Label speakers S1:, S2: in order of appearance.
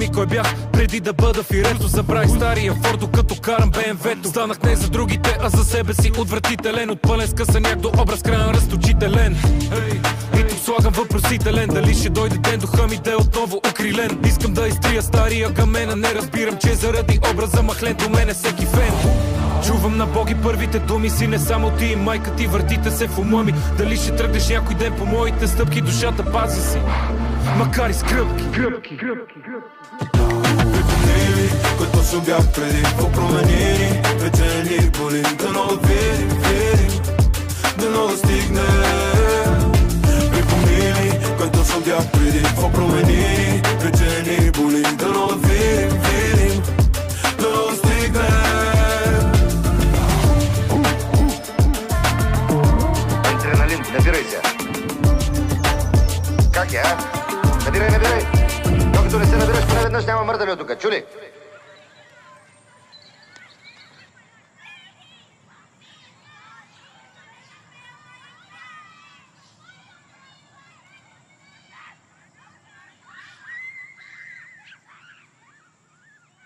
S1: забрави кой бях преди да бъда в ирето. Забравих стария Фордо като карам БМВ-то. Станах не за другите, а за себе си отвратителен. От пълен скъсаняк до образ крайен разточителен. И тук слагам въпросителен. Дали ще дойде ден духа ми да е отново укрилен. Искам да изтрия стария гамена. Не разбирам, че заради образа махлен до мене всеки фен. Чувам на боги първите думи си, не само ти и майка ти, въртите се в ума ми. Дали ще тръгнеш някой ден по моите стъпки, душата пази си, макар и с кръпки.
S2: Припомни ми, кой точно бях преди, какво промени, вече не ни боли. Дано да видим, дано да стигне. Припомни ми, кой точно бях преди, какво промени, вече не ни боли. Дано да видим, дано да стигне.
S3: Адреналин, набирай се. Как е, а? Набирай. Докато не се набираш, поне веднъж няма мърдали от тук. Чули?